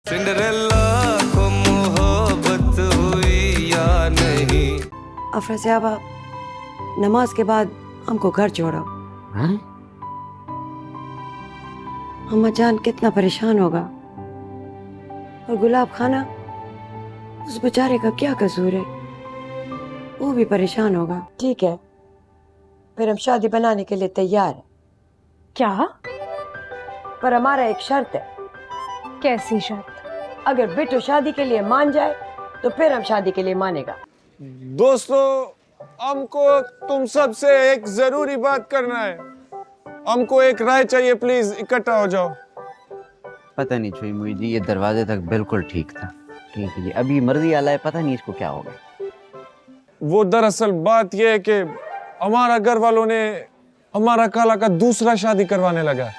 Cinderella को मोहब्बत हुई या नहीं। अफरा आप नमाज के बाद हमको घर छोड़ो। हाँ? अम्मा जान कितना परेशान होगा, और गुलाब खाना, उस बेचारे का क्या कसूर है, वो भी परेशान होगा। ठीक है, फिर हम शादी बनाने के लिए तैयार हैं। क्या? पर हमारा एक शर्त है। कैसी शर्त? अगर बिट्टू शादी के लिए मान जाए तो फिर हम शादी के लिए मानेगा। दोस्तों, हमको तुम सबसे एक जरूरी बात करना है। हमको एक राय चाहिए, प्लीज इकट्ठा हो जाओ। पता नहीं छोई मुई जी, ये दरवाजे तक बिल्कुल ठीक था। ठीक है जी, अभी मर्जी आला है, पता नहीं इसको क्या होगा। वो दरअसल बात ये है कि हमारा घर वालों ने हमारा काला का दूसरा शादी करवाने लगा।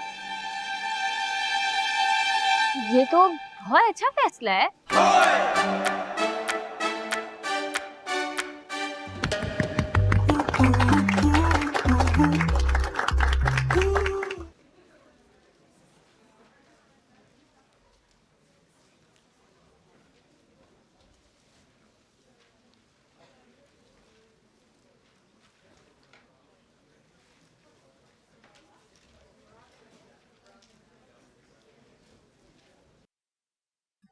ये तो बहुत अच्छा फैसला है।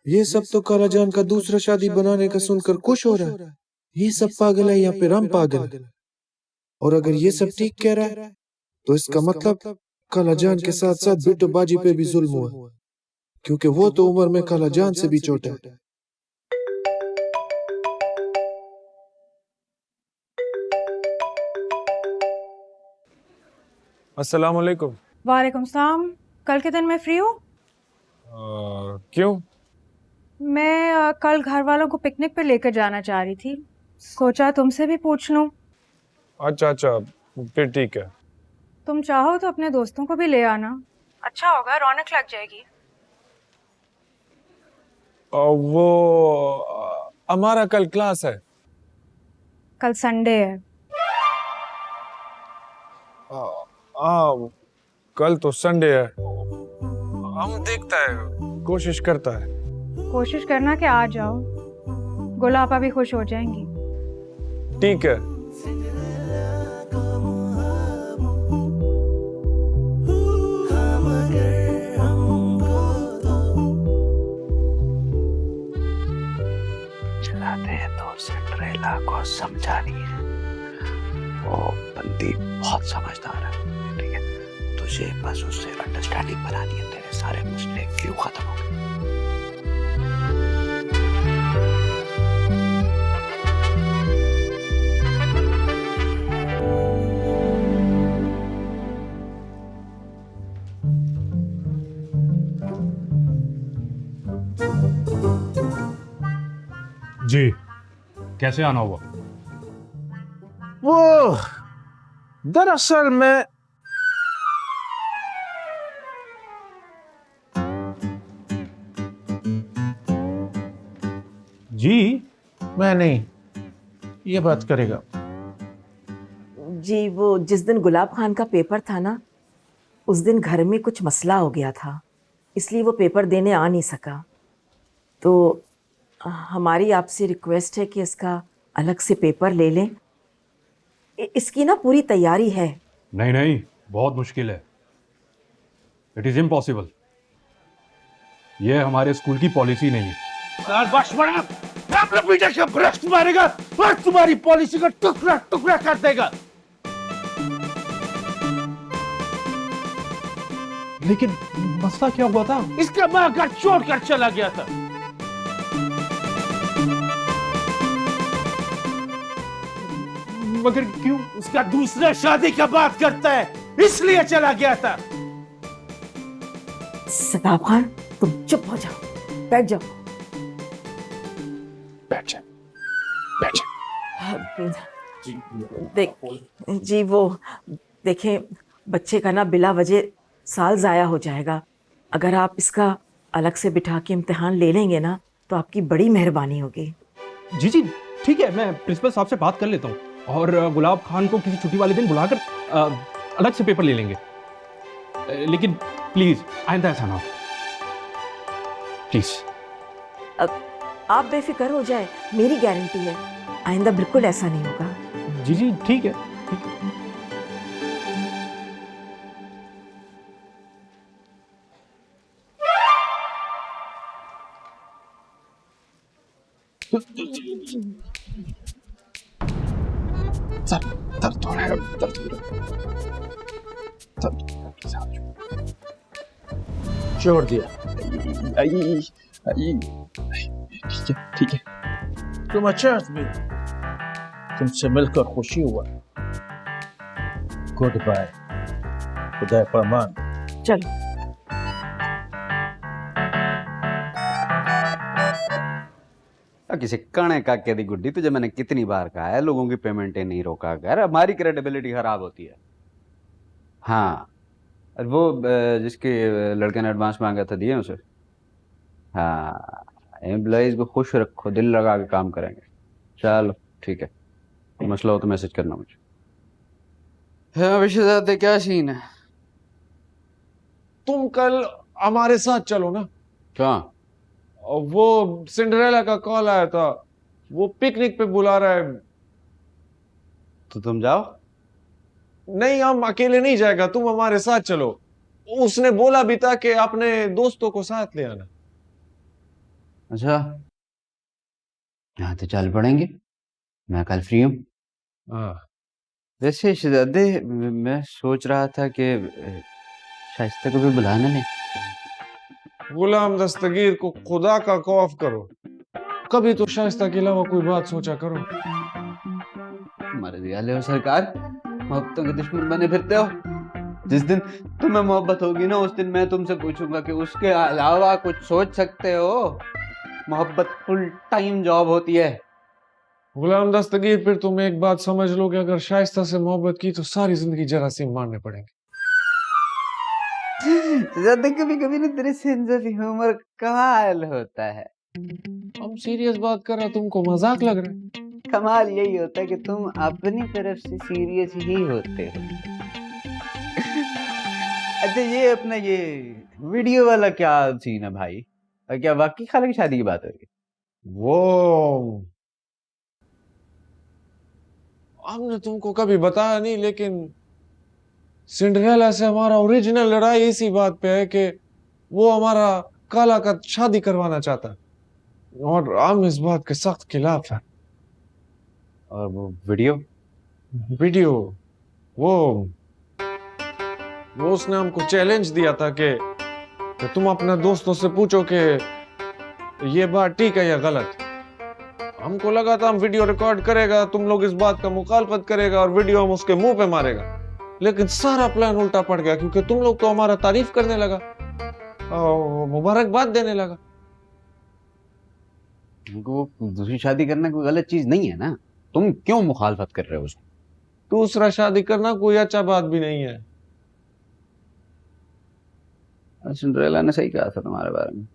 ये सब तो कालाजान का दूसरा शादी बनाने का सुनकर खुश हो रहा है। ये सब पागल है या फिर हम पागल है? और अगर ये सब ठीक कह रहा है तो इसका मतलब कालाजान के साथ साथ बिट्टू बाजी पे भी जुल्म हुआ, क्योंकि वो तो उम्र में कालाजान से भी छोटा है। अस्सलाम वालेकुम। वालेकुम सलाम। कल के दिन मैं फ्री हूँ। क्यों? मैं कल घर वालों को पिकनिक पे लेकर जाना चाह रही थी, सोचा तुमसे भी पूछ लूं। अच्छा अच्छा, फिर ठीक है। तुम चाहो तो अपने दोस्तों को भी ले आना, अच्छा होगा, रौनक लग जाएगी। हमारा कल क्लास है। कल संडे है। कल तो संडे है। हम देखता है, कोशिश करता है। कोशिश करना कि आ जाओ, गुलाबा भी खुश हो जाएंगी। ठीक है। चलाते तो सिंड्रेला को समझानी है। वो बंदी बहुत समझदार है। ठीक है, तुझे बस उससे अंडरस्टैंडिंग बनानी है, तेरे सारे मसले क्यों खत्म हो गए। जी, कैसे आना हुआ? वो दरअसल मैं जी, मैं नहीं, ये बात करेगा। जी, वो जिस दिन गुलाब खान का पेपर था ना, उस दिन घर में कुछ मसला हो गया था, इसलिए वो पेपर देने आ नहीं सका। तो हमारी आपसे रिक्वेस्ट है कि इसका अलग से पेपर ले लें। इसकी ना पूरी तैयारी है। नहीं नहीं, बहुत मुश्किल है। It is impossible. ये हमारे स्कूल की पॉलिसी नहीं है। अपने बेटे का भ्रष्ट मारेगा और तुम्हारी पॉलिसी का टुकड़ा टुकड़ा कर देगा। लेकिन मसला क्या हुआ था? इसका माँ घर छोड़कर चला गया था। मगर क्यों? उसका दूसरा शादी का बात करता है, इसलिए चला गया था। सदाब खान, तुम चुप हो जाओ, बैठ जाओ। बैठ जा, बैठ जा। देख जी, वो देखें, बच्चे का ना बिला वजह साल ज़ाया हो जाएगा। अगर आप इसका अलग से बिठा के इम्तिहान ले लेंगे ना, तो आपकी बड़ी मेहरबानी होगी। जी जी, ठीक है, मैं प्रिंसिपल साहब से बात कर लेता हूँ और गुलाब खान को किसी छुट्टी वाले दिन बुलाकर अलग से पेपर ले लेंगे। लेकिन प्लीज आइंदा ऐसा ना हो, प्लीज। अब आप बेफिक्र हो जाए, मेरी गारंटी है आइंदा बिल्कुल ऐसा नहीं होगा। जी जी ठीक है। दर्द हो रहा है, दर्द हो रहा है। छोड़ दिया। ठीक है। तुम अच्छा आदमी, तुमसे मिलकर खुशी हुआ। गुड बाय, खुदा पामान। चलो। किसी कणे काके दी गुड्डी, तुझे मैंने कितनी बार कहा है लोगों की पेमेंटें नहीं रोका कर, हमारी क्रेडिबिलिटी खराब होती है। हाँ, और वो जिसके लड़के ने एडवांस मांगा था दिए उसे। हाँ, एम्प्लॉइज को खुश रखो, दिल लगा के काम करेंगे। चलो ठीक है, मसला हो तो मैसेज करना मुझे। हाँ विशेषाते, क्या सीन है? तुम कल हमारे साथ चलो ना। कहाँ? वो सिंड्रेला का कॉल आया था, वो पिकनिक पे बुला रहा है। तो तुम जाओ। नहीं, हम अकेले नहीं जाएगा, तुम हमारे साथ चलो। उसने बोला भी था कि अपने दोस्तों को साथ ले आना। अच्छा, यहाँ तो चल पड़ेंगे, मैं कल फ्री हूँ। हाँ। वैसे शहजादे, मैं सोच रहा था कि शाइस्ता को भी बुलाना ले। गुलाम दस्तगीर को खुदा का खौफ करो, कभी तो शाइस्ता के अलावा कोई बात सोचा करो। मर्जी वाले हो सरकार, मोहब्बतों के दुश्मन बने फिरते हो। जिस दिन तुम्हें मोहब्बत होगी ना, उस दिन मैं तुमसे पूछूंगा कि उसके अलावा कुछ सोच सकते हो? मोहब्बत फुल टाइम जॉब होती है। गुलाम दस्तगीर, फिर तुम एक बात समझ लो कि अगर शाइस्ता से मोहब्बत की तो सारी जिंदगी जरासीम मारने पड़ेंगे। ज्यादा कभी कभी ना तेरे सेंस ऑफ ह्यूमर कमाल होता है। हम सीरियस बात कर रहे, तुमको मजाक लग रहा है। कमाल यही होता है कि तुम अपनी तरफ से सीरियस ही होते हो। अच्छा, ये अपना ये वीडियो वाला क्या सीन है भाई? और क्या वाकई खाला की शादी की बात हो रही है? वो हमने तुमको कभी बताया नहीं, लेकिन सिंड्रेला से हमारा ओरिजिनल लड़ाई इसी बात पे है कि वो हमारा काला का शादी करवाना चाहता है, और हम इस बात के सख्त खिलाफ हैं। और वो वीडियो वो उसने हमको चैलेंज दिया था कि तुम अपने दोस्तों से पूछो कि ये बात ठीक है या गलत। हमको लगा था हम वीडियो रिकॉर्ड करेगा, तुम लोग इस बात का मुखालफत करेगा और वीडियो हम उसके मुंह पे मारेगा, लेकिन सारा प्लान उल्टा पड़ गया, क्योंकि तुम लोग तो हमारा तारीफ करने लगा और मुबारकबाद देने लगा। वो दूसरी शादी करना कोई गलत चीज नहीं है ना, तुम क्यों मुखालफत कर रहे हो उसकी? दूसरा शादी करना कोई अच्छा बात भी नहीं है। सिंड्रेला ने सही कहा था तुम्हारे बारे में।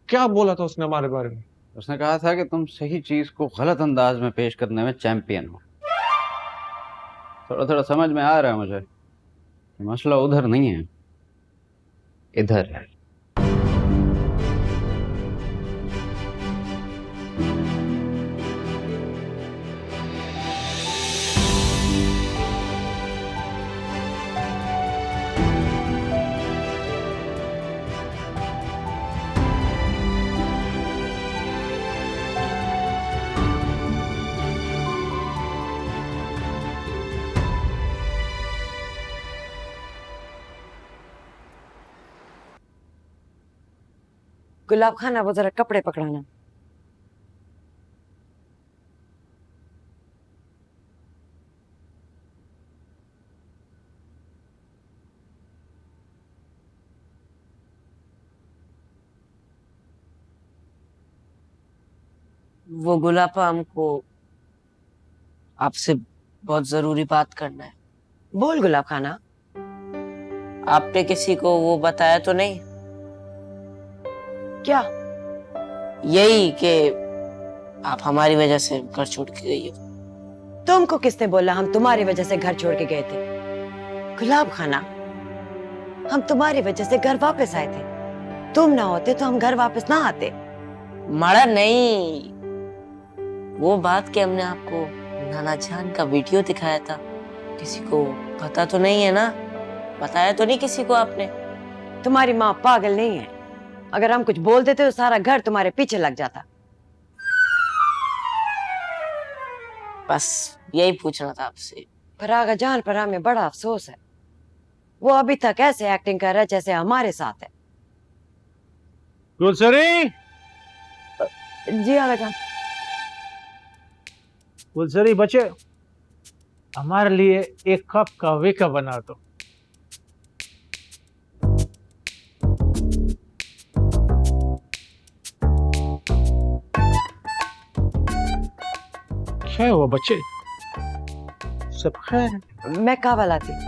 क्या बोला था उसने हमारे बारे में? उसने कहा था कि तुम सही चीज को गलत अंदाज में पेश करने में चैंपियन हो। थोड़ा थोड़ा समझ में आ रहा है मुझे, मसला उधर नहीं है, इधर है। गुलाब खाना, वो जरा कपड़े पकड़ाना। वो गुलाबा, हमको आपसे बहुत जरूरी बात करना है। बोल गुलाब खाना। आपने किसी को वो बताया तो नहीं? क्या? यही कि आप हमारी वजह से घर छोड़ के गई हो। तुमको किसने बोला हम तुम्हारी वजह से घर छोड़ के गए थे? गुलाब खाना, हम तुम्हारी वजह से घर वापस आए थे। तुम ना होते तो हम घर वापस ना आते। मरा नहीं, वो बात कि हमने आपको नाना जान का वीडियो दिखाया था, किसी को पता तो नहीं है ना? बताया तो नहीं किसी को आपने? तुम्हारी माँ पागल नहीं है, अगर हम कुछ बोल देते तो सारा घर तुम्हारे पीछे लग जाता। बस यही पूछना था आपसे। पर आगा जान पर हमें बड़ा अफसोस है, वो अभी तक ऐसे एक्टिंग कर रहा है जैसे हमारे साथ है। गुलसरी, जी आगा जान। गुलसरी बच्चे, हमारे लिए एक कप कहवे का बना दो। क्या हुआ बच्चे, सब खैर? मैं कहवा लाती।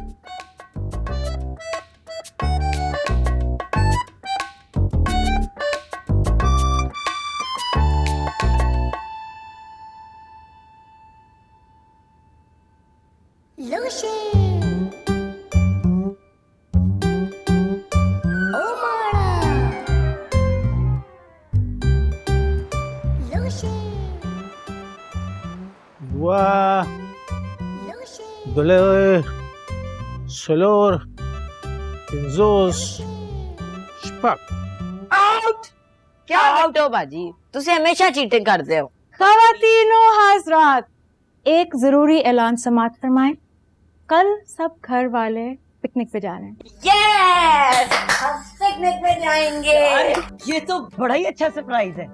Dua, due, solor, pinzos, शपक। आउट। क्या बिट्टो बाजी, तुझे हमेशा चीटिंग करते हो। खवातीनों हज़रात, एक जरूरी ऐलान समाअत फरमाएं। कल सब घर वाले पिकनिक पे जा रहे हैं। यस, हम पिकनिक पे जाएंगे। ये तो बड़ा ही अच्छा सरप्राइज है।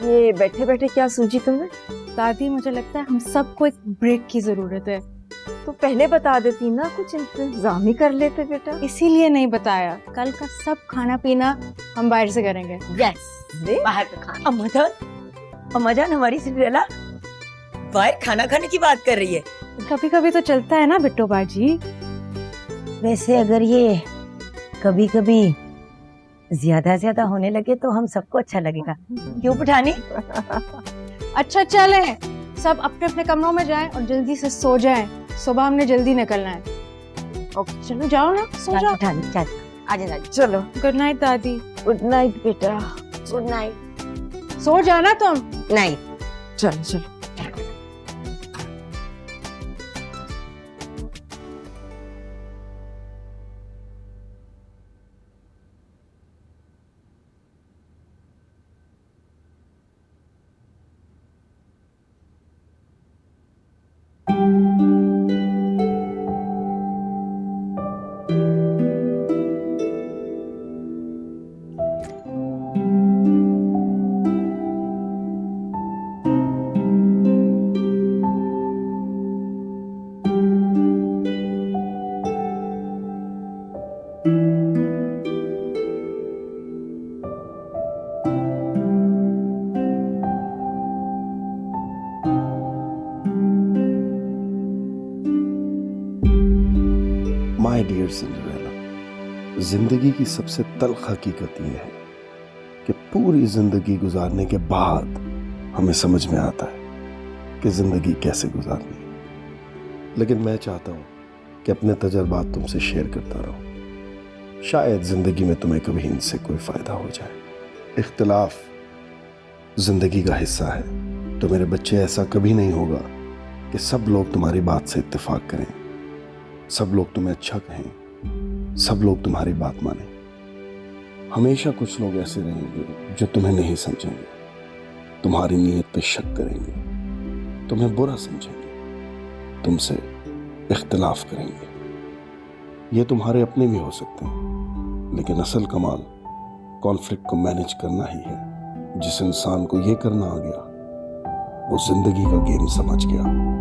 ये बैठे बैठे क्या सूझी तुम्हें? दादी, मुझे लगता है हम सबको एक ब्रेक की जरूरत है। तो पहले बता देती ना, कुछ इंतजाम ही कर लेते बेटा। इसीलिए नहीं बताया, कल का सब खाना पीना हम बाहर से करेंगे। यस, बाहर पे खाना। अम्माजान हमारी सिंड्रेला बाहर खाना खाने की बात कर रही है। कभी कभी तो चलता है ना बिट्टो बाजी। वैसे अगर ये कभी कभी ज्यादा होने लगे तो हम सबको अच्छा लगेगा, क्यों पठानी? अच्छा चले, सब अपने अपने कमरों में जाएं और जल्दी से सो जाएं। सुबह हमने जल्दी निकलना है। ओके चलो जाओ ना, सो जाओ। पठानी चल, आजा दादी। चलो, गुड नाइट दादी। गुड नाइट बेटा। Good night. सो जाना तुम। नहीं, चलो चलो। माय डियर सिंड्रेला, जिंदगी की सबसे तल्ख हकीकत यह है कि पूरी जिंदगी गुजारने के बाद हमें समझ में आता है कि जिंदगी कैसे गुजारनी है। लेकिन मैं चाहता हूं कि अपने तजर्बात तुमसे शेयर करता रहूं। शायद जिंदगी में तुम्हें कभी इनसे कोई फायदा हो जाए। इख्तिलाफ जिंदगी का हिस्सा है, तो मेरे बच्चे ऐसा कभी नहीं होगा कि सब लोग तुम्हारी बात से इत्तेफाक करें, सब लोग तुम्हें अच्छा कहें, सब लोग तुम्हारी बात मानें। हमेशा कुछ लोग ऐसे रहेंगे जो तुम्हें नहीं समझेंगे, तुम्हारी नीयत पे शक करेंगे, तुम्हें बुरा समझेंगे, तुमसे इख्तिलाफ करेंगे। ये तुम्हारे अपने भी हो सकते हैं, लेकिन असल कमाल कॉन्फ्लिक्ट को मैनेज करना ही है। जिस इंसान को ये करना आ गया, वो जिंदगी का गेम समझ गया।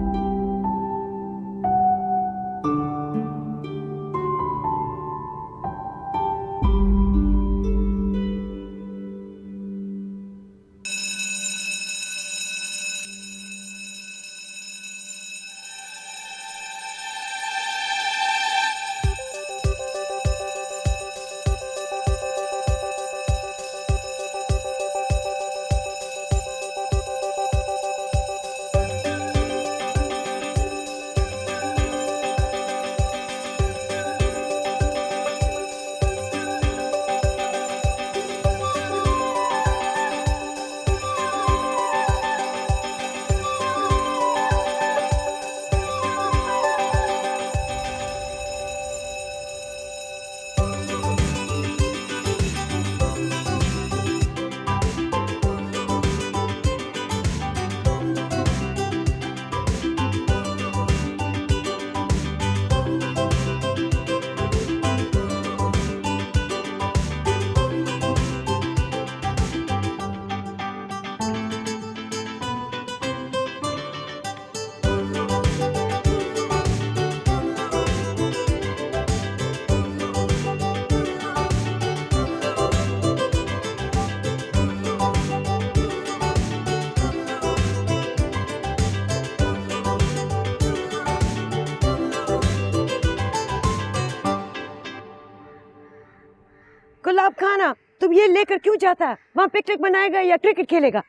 गुलाब खाना तुम ये लेकर क्यों जाता है? वहाँ पिकनिक मनाएगा या क्रिकेट खेलेगा?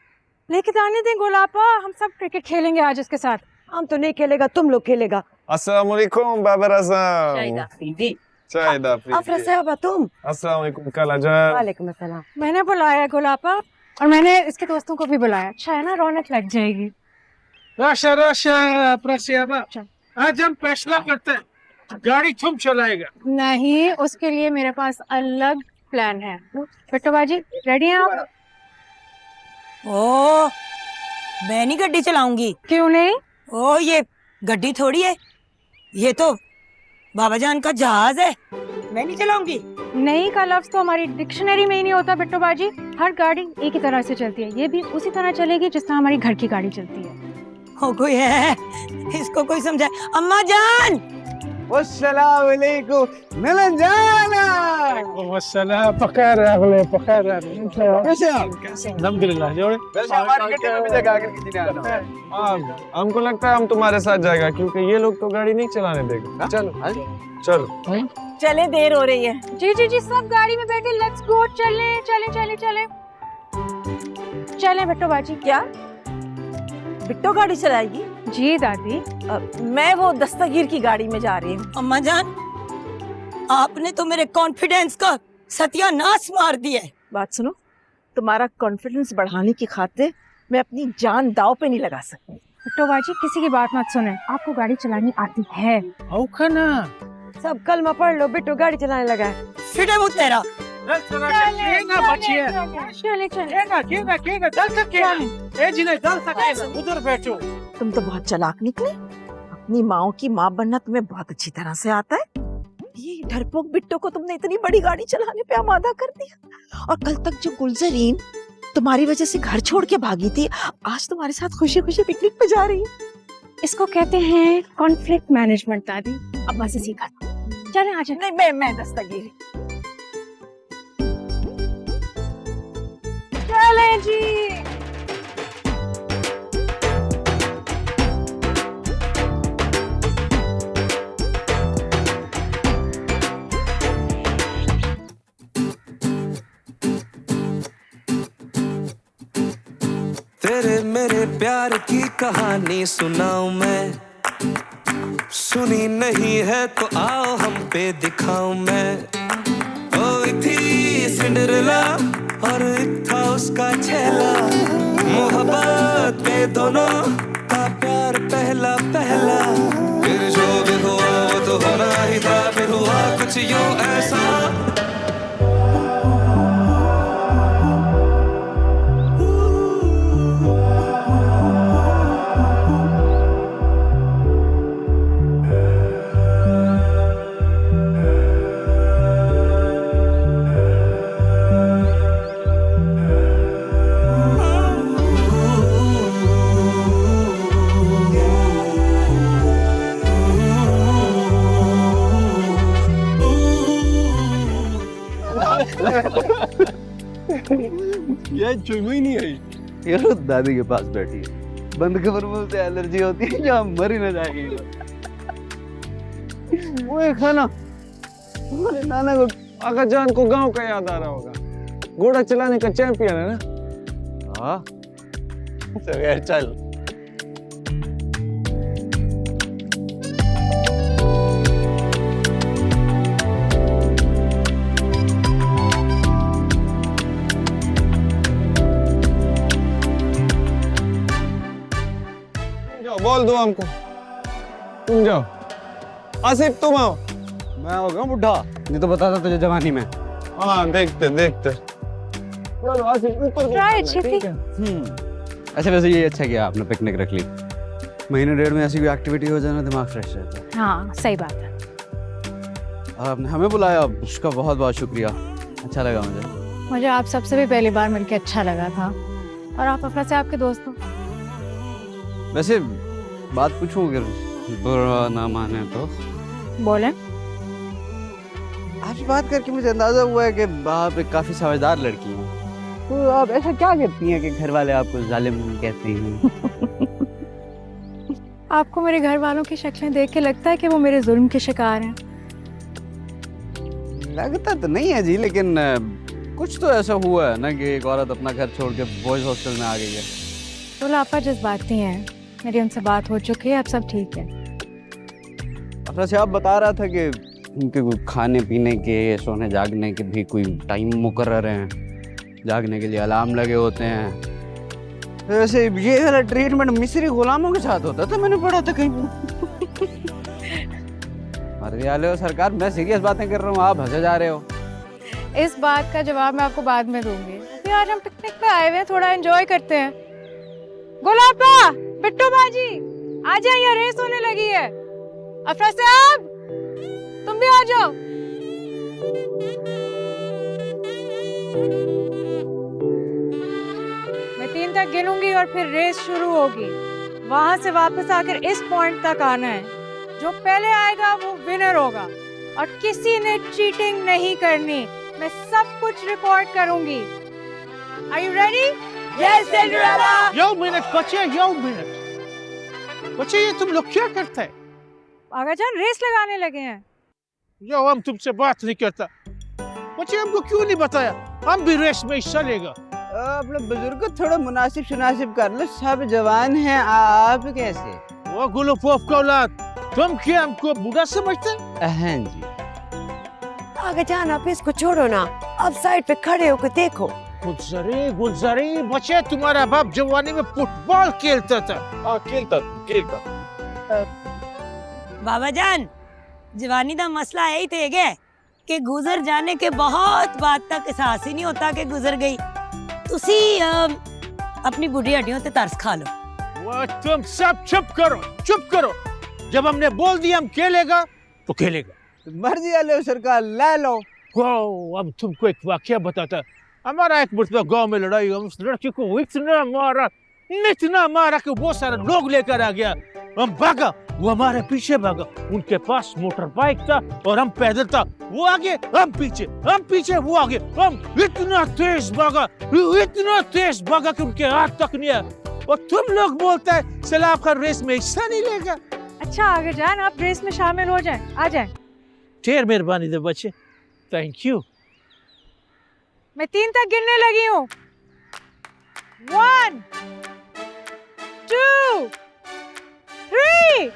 लेके जाने दें गुलाबा, हम सब क्रिकेट खेलेंगे आज इसके साथ। हम तो नहीं खेलेगा, तुम लोग खेलेगा। अस्सलाम वालेकुम बाबर आजम। शाहिदा अफरा साहबा तुम? अस्सलाम वालेकुम खालाजान। वालेकुम अस्सलाम। मैंने बुलाया गुलाबा और मैंने इसके दोस्तों को भी बुलाया। अच्छा है ना, रौनक लग जाएगी। राशा राशा प्रसियाबा, आज हम फैसला करते हैं, गाड़ी तुम चलाएगा। नहीं, उसके लिए मेरे पास अलग प्लान है। बिट्टू बाजी रेडी हैं आप? ओ, मैं नहीं गड्डी चलाऊंगी। क्यों नहीं? ओ, ये गड्डी थोड़ी है, ये तो बाबा जान का जहाज है, मैं नहीं चलाऊंगी। नहीं का लफ्ज तो हमारी डिक्शनरी में ही नहीं होता बिट्टू बाजी। हर गाड़ी एक ही तरह से चलती है, ये भी उसी तरह चलेगी जिस तरह हमारी घर की गाड़ी चलती है। हो कोई है, इसको कोई समझाए। अम्मा जान, अस्सलाम वालेकुम मिलन जाना। पकड़ रहे कैसे अल्हम्दुलिल्लाह जोड़े। वैसे हमारी गड्डी में भी जगह आकर किसी ने आना। हमको लगता है हम तुम्हारे साथ जाएगा क्योंकि ये लोग तो गाड़ी नहीं चलाने देंगे। चलो चलो चले, देर हो रही है। जी जी जी, सब गाड़ी में बैठे, लेट्स गो। चले चले चले चले चले बिट्टू बाजी। क्या बिट्टो गाड़ी चलाएगी? जी दादी। मैं वो दस्तगीर की गाड़ी में जा रही हूँ। अम्मा जान, आपने तो मेरे कॉन्फिडेंस का सत्यानाश मार दिया है। बात सुनो, तुम्हारा कॉन्फिडेंस बढ़ाने की खातिर मैं अपनी जान दांव पे नहीं लगा सकती। बिट्टू बाजी किसी की बात मत सुने, आपको गाड़ी चलानी आती है। ना सब कलमा पढ़ लो, बिट्टू गाड़ी चलाने लगा है। फिटे मुझ तेरा। चले चले उधर बैठो। तुम तो बहुत चालाक निकले। अपनी माओ की माँ बनना तुम्हें बहुत अच्छी तरह से आता है। ये डरपोक बिट्टो को तुमने इतनी बड़ी गाड़ी चलाने पे आमादा कर दिया। और कल तक जो गुलजरीन तुम्हारी वजह से घर छोड़ के भागी थी, आज तुम्हारे साथ खुशी खुशी पिकनिक पे जा रही है। इसको कहते हैं कॉन्फ्लिक्ट मैनेजमेंट दादी। अब बस सीखा। चले आ जाए। नहीं, मैं दस्तगीर। चले जी। तेरे मेरे प्यार की कहानी सुनाऊं मैं, सुनी नहीं है तो आओ हम पे दिखाऊं मैं। ओ थी सिंड्रेला और एक था उसका छेला, मोहब्बत पे दोनों का प्यार पहला पहला। फिर जो भी हुआ वो तो होना ही था, फिर हुआ कुछ यूं ऐसा। ये चुनू ही नहीं आई। ये लो दादी के पास बैठी है, बंद खबर में उसे एलर्जी होती है, जहाँ मर ही ना जाएगी। वो एक है ना, तुम्हारे नाना को आका जान को गांव का याद आ रहा होगा। घोड़ा चलाने का चैंपियन है ना। हाँ चल यार चल। बोल दो हमको, तुम जाओ। आसिफ तुम आओ। मैं हो गया बुढ़ा, नहीं तो बताता तुझे जवानी में। हाँ देखते देखते। चलो आसिफ ऊपर ट्राई छिपी। अच्छा वैसे ये अच्छा किया आपने पिकनिक रख ली। महीने डेढ़ में ऐसी कोई एक्टिविटी हो जाए ना, दिमाग फ्रेश रहता है। हाँ सही बात है। और आपने हमें बुलाया, उसका बहुत बहुत शुक्रिया। अच्छा लगा मुझे आप सबसे भी पहली बार मिलके अच्छा लगा था। और आप अफरा से आपके दोस्तों। वैसे बात पूछूं अगर बुरा ना माने तो। बोले। आपसे बात करके मुझे अंदाजा हुआ है कि आप एक काफी समझदार लड़की हैं। तो आप ऐसा क्या करती हैं कि घर वाले आपको जालिम कहते हैं? आपको मेरे घर वालों की शक्लें देख के लगता है कि वो मेरे जुल्म के शिकार हैं? लगता तो नहीं है जी, लेकिन कुछ तो ऐसा हुआ है ना कि एक औरत अपना घर छोड़ के बॉयज हॉस्टल में आ गई है। तो लापा जज्बाती हैं, मेरी उनसे बात हो चुकी है, अब सब ठीक है। अफरा साहब बता रहा था कि उनके कोई खाने पीने के, सोने जागने के भी कोई टाइम मुकर्रर हैं, जागने के लिए अलार्म लगे होते हैं। वैसे ये वाला ट्रीटमेंट मिस्री गुलामों के साथ होता था, मैंने पढ़ा था कहीं। मर्जी वाले हो सरकार, मैं सीरियस बातें कर रहा हूँ, आप हंसे जा रहे हो। इस बात का जवाब मैं आपको बाद में दूंगी। अभी आज हम पिकनिक पे आए हुए हैं, थोड़ा एंजॉय करते हैं। गुलाबा, बिट्टू बाजी, आ जाइए, यहाँ रेस होने लगी है। अफरा साहब, तुम भी आ जाओ। मैं 3 तक गिनूंगी और फिर रेस शुरू होगी। वहां से वापस आकर इस पॉइंट तक आना है। जो पहले आएगा वो विनर होगा और किसी ने चीटिंग नहीं करनी। मैं सब कुछ रिकॉर्ड करूंगी। Are you ready? Yes, Cinderella! Yo minute बच्चे, यो मिनट बच्चे, ये तुम लोग क्या करते हैं? आगा जान रेस लगाने लगे हैं। यो हम तुमसे बात नहीं करता। बच्चे हमको क्यों नहीं बताया? हम भी रेस में हिस्सा लेगा। अपने बुजुर्ग को थोड़ा मुनासिब शुनासिब कर लो, सब जवान हैं, आप कैसे? वो गुलूपोफ का औलाद, तुम क्या हमको बूढ़ा समझते? हाँ जी। आगे जान, आप इसको छोड़ो ना, अब साइड पे खड़े होकर देखो। गुलजारी बच्चे, तुम्हारा बाप जवानी में फुटबॉल खेलता था। हाँ खेलता। बाबा जान, जवानी का मसला यही थे कि गुजर जाने के बहुत बाद तक एहसास ही नहीं होता कि गुजर गई। तुसी अपनी बुढ़ी हड्डियों ते तरस खा लो। वो तुम सब चुप करो। जब हमने बोल दिया हम खेलेगा तो खेलेगा। मर्जी वाले हो सरकार, ले लो। अब तुमको एक वाकया बताता। हमारा एक मरतबा गांव में लड़ाई हुई, उस लड़के को इतना मारा कि बहुत सारे लोग लेकर आ गया। हम भागा, वो हमारे पीछे भागा। उनके पास मोटर बाइक था और हम पैदल था। वो आगे, हम पीछे, वो आगे। हम इतना तेज भागा कि उनके हाथ तक नहीं आया। और तुम लोग बोलते हैं चला आपका रेस में हिस्सा नहीं लेगा। अच्छा आगे जान, आप रेस में शामिल हो जाएं, आ जाएं। ढेर मेहरबानी दे बच्चे, थैंक यू। मैं 3 तक गिनने लगी हूँ। 1 2 3।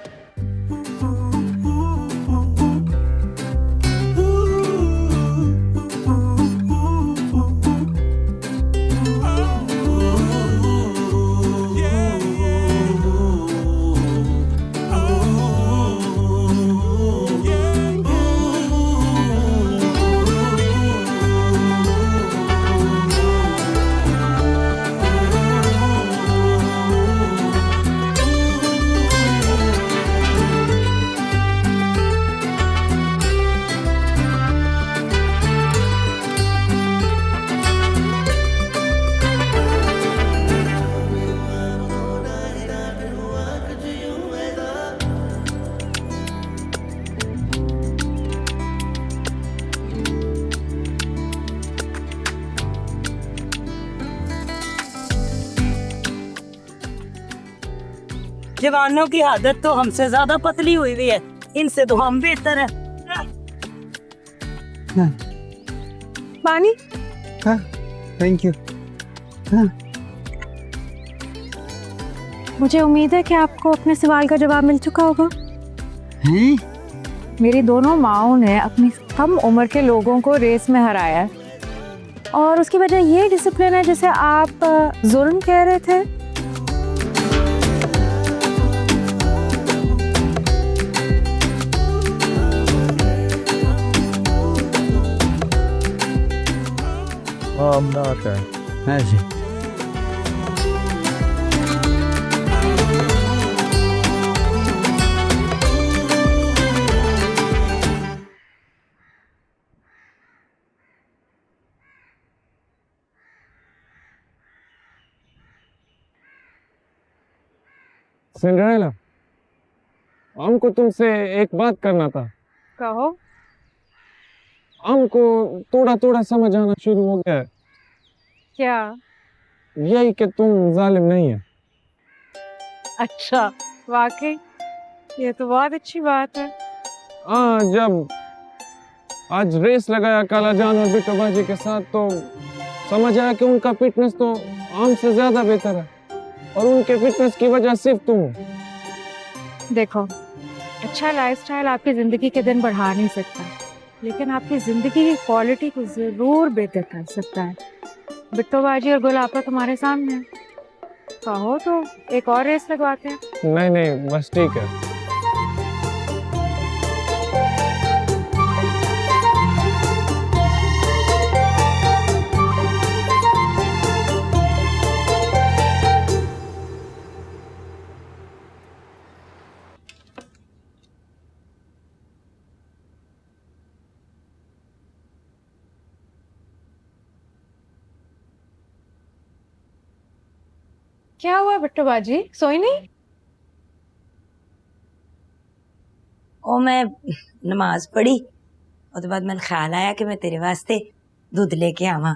जवानों की आदत तो हमसे ज्यादा पतली हुई हुई है, इनसे तो हम बेहतर है। पानी। हाँ, थैंक यू। हाँ। मुझे उम्मीद है कि आपको अपने सवाल का जवाब मिल चुका होगा। हैं? मेरी दोनों माओं ने अपनी कम उम्र के लोगों को रेस में हराया है और उसकी वजह ये डिसिप्लिन है जिसे आप जुल्म कह रहे थे। I'm not there. हाँ जी। सिंड्रेला, हमको तुमसे एक बात करना था। कहो। हमको थोड़ा थोड़ा समझ आना शुरू हो गया है। क्या? यही कि तुम जालिम नहीं है। अच्छा, वाकई ये तो बहुत अच्छी बात है। हाँ, जब आज रेस लगाया काला जान और बिट्टू बाजी के साथ, तो समझ आया कि उनका फिटनेस तो आम से ज्यादा बेहतर है और उनके फिटनेस की वजह सिर्फ तुम हो। देखो, अच्छा लाइफस्टाइल आपकी जिंदगी के दिन बढ़ा नहीं सकता, लेकिन आपकी जिंदगी की क्वालिटी को जरूर बेहतर कर सकता है। बिट्टू बाजी और गुलाबा तुम्हारे सामने है, कहो तो एक और रेस लगवाते हैं। नहीं नहीं, बस ठीक है। क्या हुआ बिट्टू बाजी, सोई नहीं? ओ मैं नमाज पढ़ी, उसके बाद मैंने ख्याल आया कि मैं तेरे वास्ते दूध लेके आवा।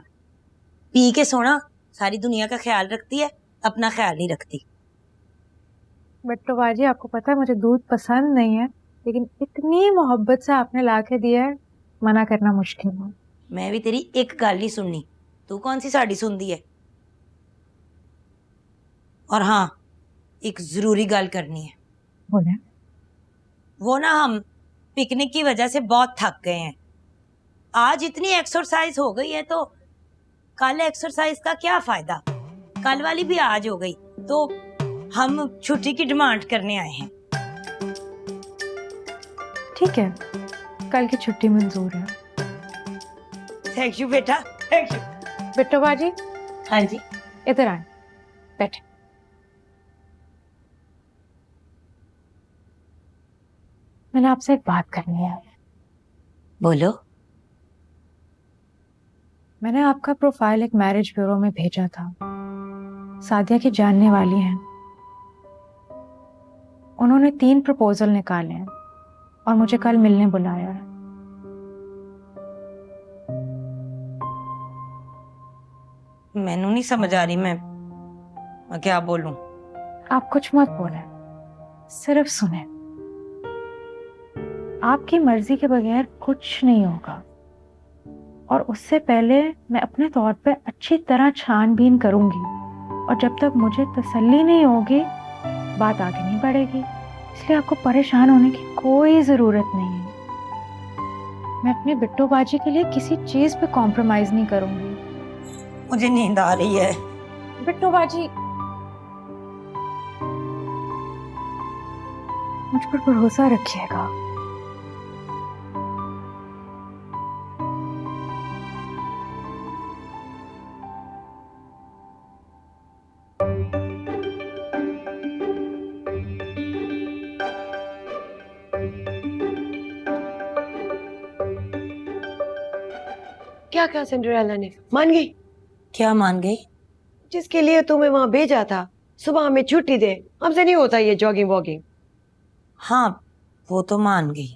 पी के सोना, सारी दुनिया का ख्याल रखती है, अपना ख्याल नहीं रखती। बिट्टू बाजी, आपको पता है मुझे दूध पसंद नहीं है, लेकिन इतनी मोहब्बत से आपने ला के दिया है, मना करना मुश्किल है। मैं भी तेरी एक गल नहीं सुननी, तू कौन सी साड़ी सुनती है। और हाँ, एक जरूरी गल करनी है। बोले। वो ना, हम पिकनिक की वजह से बहुत थक गए हैं। आज इतनी एक्सरसाइज हो गई है तो कल एक्सरसाइज का क्या फायदा। कल वाली भी आज हो गई, तो हम छुट्टी की डिमांड करने आए हैं। ठीक है, कल की छुट्टी मंजूर है। थैंक यू बेटा, थैंक यू। बिट्टू बाजी। हाँ जी। इधर आए, बैठे। मैंने आपसे एक बात करनी है। बोलो। मैंने आपका प्रोफाइल एक मैरिज ब्यूरो में भेजा था, सादिया की जानने वाली हैं। उन्होंने 3 प्रपोजल निकाले हैं और मुझे कल मिलने बुलाया है। मैनू नहीं समझ आ रही, मैं क्या बोलूं। आप कुछ मत बोले, सिर्फ सुने। आपकी मर्जी के बगैर कुछ नहीं होगा, और उससे पहले मैं अपने तौर पे अच्छी तरह छानबीन करूंगी, और जब तक मुझे तसल्ली नहीं होगी बात आगे नहीं बढ़ेगी। इसलिए आपको परेशान होने की कोई जरूरत नहीं है। मैं अपने बिट्टू बाजी के लिए किसी चीज पे कॉम्प्रोमाइज नहीं करूंगी। मुझे नींद आ रही है। बिट्टू बाजी, मुझ पर भरोसा रखिएगा। क्या कहा सिंड्रेला ने? मान गई? क्या मान गई? जिसके लिए तुम्हें वहां भेजा था, सुबह हमें छुट्टी दे। हमसे नहीं होता ये जॉगिंग वॉगिंग। हाँ, वो तो मान गई।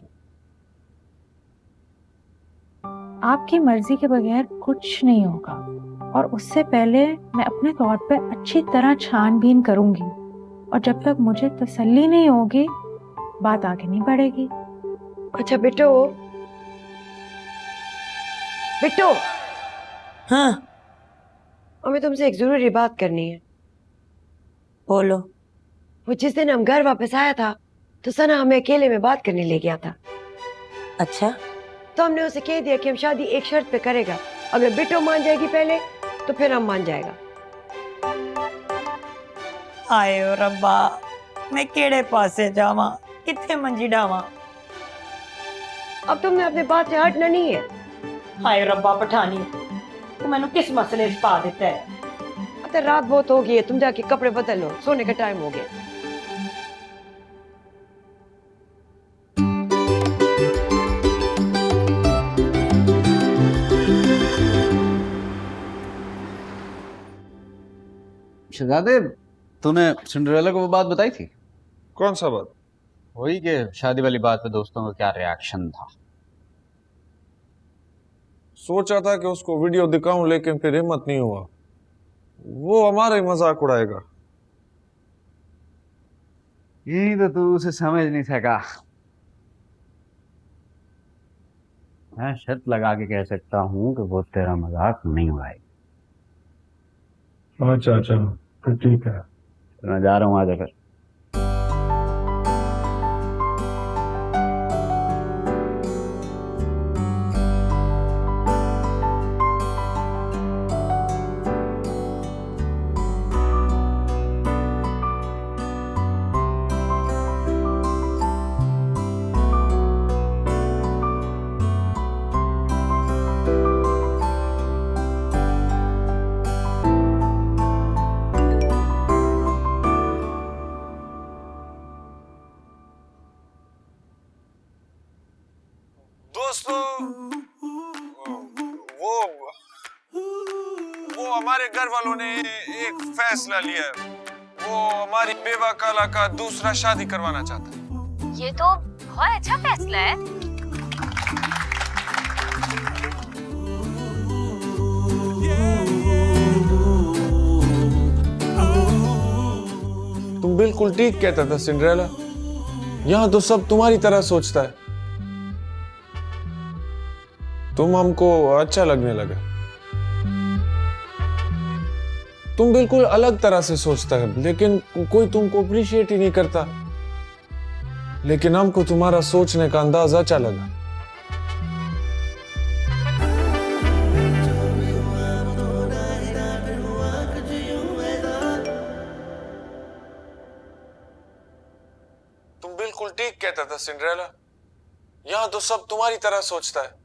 आपकी मर्जी के बगैर कुछ नहीं होगा, और उससे पहले मैं अपने तौर पे अच्छी तरह छानबीन करूंगी, और जब तक मुझे तसल्ली नहीं होगी बात आगे नहीं बढ़ेगी। अच्छा बिट्टू, बिट्टू। हाँ, हमें तुमसे एक जरूरी बात करनी है। बोलो। वो जिस दिन हम घर वापस आया था, तो सना हमें अकेले में बात करने ले गया था। अच्छा। तो हमने उसे कह दिया कि हम शादी एक शर्त पे करेगा, अगर बिट्टू मान जाएगी पहले तो फिर हम मान जाएगा। आए ओ रब्बा, मैं केड़े पासे जावा, किथे मंजी डावा। अब तुमने अपने बात से हटना नहीं है। हाय रब्बा पठानी, तू मैनू किस मसले च पा देता है। अरे रात बहुत हो गई है, तुम जाके कपड़े बदल लो, सोने का टाइम हो गया। शहजादे, तूने सिंड्रेला को वो बात बताई थी? कौन सा बात? वही कि शादी वाली बात पे दोस्तों का क्या रिएक्शन था। सोचा था कि उसको वीडियो दिखाऊं, लेकिन फिर हिम्मत नहीं हुआ। वो हमारा ही मजाक उड़ाएगा। यही तो तू उसे समझ नहीं सका। मैं शर्त लगा के कह सकता हूँ कि वो तेरा मजाक नहीं उड़ाएगी। अच्छा अच्छा, तो ठीक है। तो मैं जा रहा हूँ, आजा फिर। दोस्तों, वो हमारे घर वालों ने एक फैसला लिया है। वो हमारी बेवा काला का दूसरा शादी करवाना चाहता है। ये तो बहुत अच्छा फैसला है। तुम बिल्कुल ठीक कहता था सिंड्रेला। यहाँ तो सब तुम्हारी तरह सोचता है। तुम हमको अच्छा लगने लगा। तुम बिल्कुल अलग तरह से सोचता है, लेकिन कोई तुमको अप्रिशिएट ही नहीं करता। लेकिन हमको तुम्हारा सोचने का अंदाज अच्छा लगा। तुम बिल्कुल ठीक कहता था सिंड्रेला। यहाँ तो सब तुम्हारी तरह सोचता है।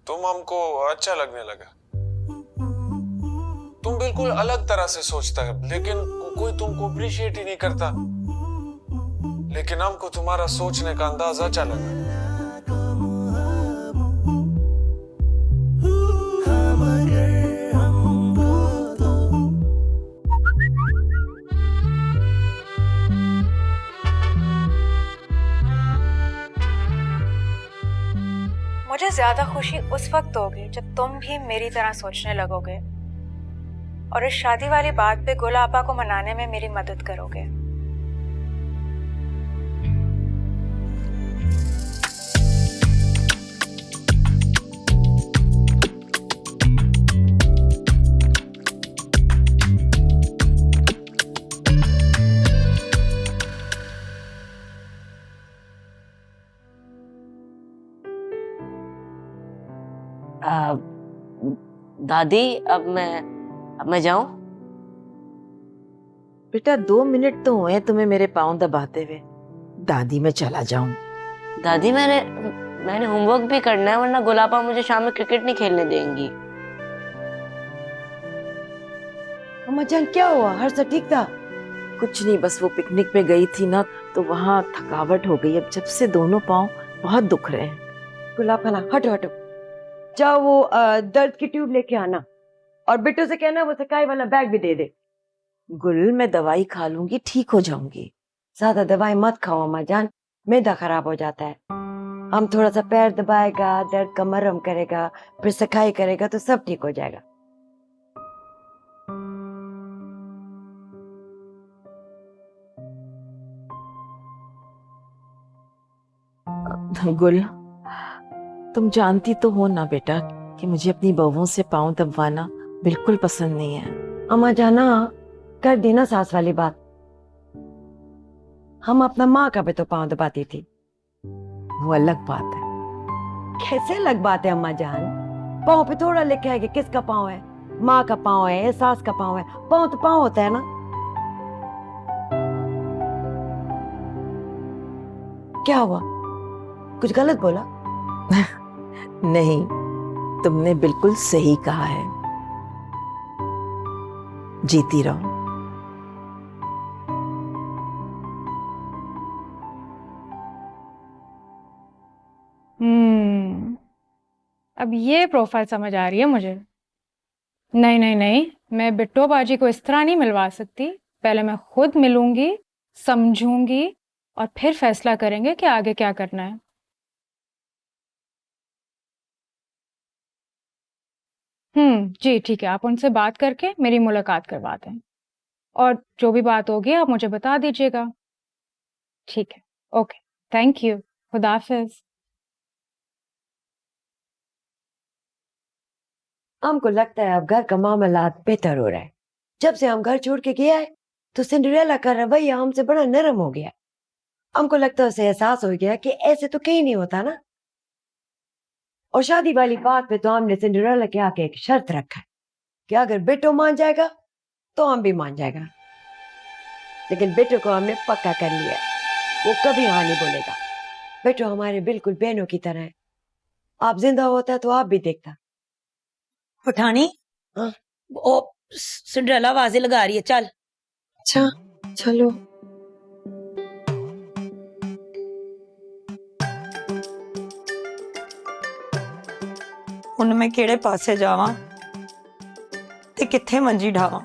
तुम हमको अच्छा लगने लगा। तुम बिल्कुल अलग तरह से सोचता है, लेकिन कोई तुमको अप्रिशिएट ही नहीं करता। लेकिन हमको तुम्हारा सोचने का अंदाज अच्छा लगा। मुझे ज्यादा खुशी उस वक्त होगी जब तुम भी मेरी तरह सोचने लगोगे और इस शादी वाली बात पे गुल आपा को मनाने में मेरी मदद करोगे। दादी, अब मैं जाऊं? बेटा 2 मिनट तो हुए तुम्हें मेरे पाँव दबाते हुए। दादी मैं चला जाऊं? दादी मैंने होमवर्क भी करना है, वरना गुलाबा मुझे शाम में क्रिकेट नहीं खेलने देंगी। अम्मा जान क्या हुआ? हर सब ठीक था? कुछ नहीं, बस वो पिकनिक पे गई थी ना, तो वहाँ थकावट हो गई। अब जब से दोनों पाँव बहुत दुख रहे हैं। गुलाब खाना हटो हटो, जाओ वो दर्द की ट्यूब लेके आना और बिट्टू से कहना वो सकाई वाला बैग भी दे दे। गुल मैं दवाई खा लूंगी, ठीक हो जाऊंगी। ज्यादा दवाई मत खाओ अम्मा जान, मैदा खराब हो जाता है। हम थोड़ा सा पैर दबाएगा, दर्द का मरहम करेगा, फिर सकाई करेगा तो सब ठीक हो जाएगा। गुल तुम जानती तो हो ना बेटा कि मुझे अपनी बहुओं से पाँव दबवाना बिल्कुल पसंद नहीं है। अम्मा जाना कर दी ना सास वाली बात। हम अपना माँ का भी तो पाँव दबाती थी। वो अलग बात है। कैसे अलग बात है अम्मा जान? पाँव पे थोड़ा लिखा है कि किसका पाँव है, माँ का पाँव है, सास का पाँव है। पाँव तो पाँव होता है ना। क्या हुआ? कुछ गलत बोला? नहीं, तुमने बिल्कुल सही कहा है। जीती रहो। अब ये प्रोफाइल समझ आ रही है मुझे। नहीं नहीं नहीं, मैं बिट्टो बाजी को इस तरह नहीं मिलवा सकती। पहले मैं खुद मिलूंगी, समझूंगी और फिर फैसला करेंगे कि आगे क्या करना है। जी ठीक है, आप उनसे बात करके मेरी मुलाकात करवा दें और जो भी बात होगी आप मुझे बता दीजिएगा। ठीक है, ओके, थैंक यू, खुदा हाफिज। हमको लगता है अब घर का मामला बेहतर हो रहा है। जब से हम घर छोड़ के गया है तो सिंड्रेला का रवैया हमसे बड़ा नरम हो गया। हमको लगता है उसे एहसास हो गया कि ऐसे तो कहीं नहीं होता ना। और शादी वाली बात पे तो हमने सिंड्रेला के आके एक शर्त रखा है कि अगर बेटो मान जाएगा तो हम भी मान जाएगा। लेकिन बेटो को हमने पक्का कर लिया, वो कभी हाँ नहीं बोलेगा। बेटो हमारे बिल्कुल बहनों की तरह है। आप जिंदा होता तो आप भी देखता। पठानी, हाँ? ओ सिंड्रेला आवाजें लगा रही है, चल। अच्छा चलो। ਹੁਣ ਮੈਂ ਕਿਹੜੇ ਪਾਸੇ ਜਾਵਾਂ ਤੇ ਕਿੱਥੇ ਮੰਜੀ ਢਾਵਾਂ।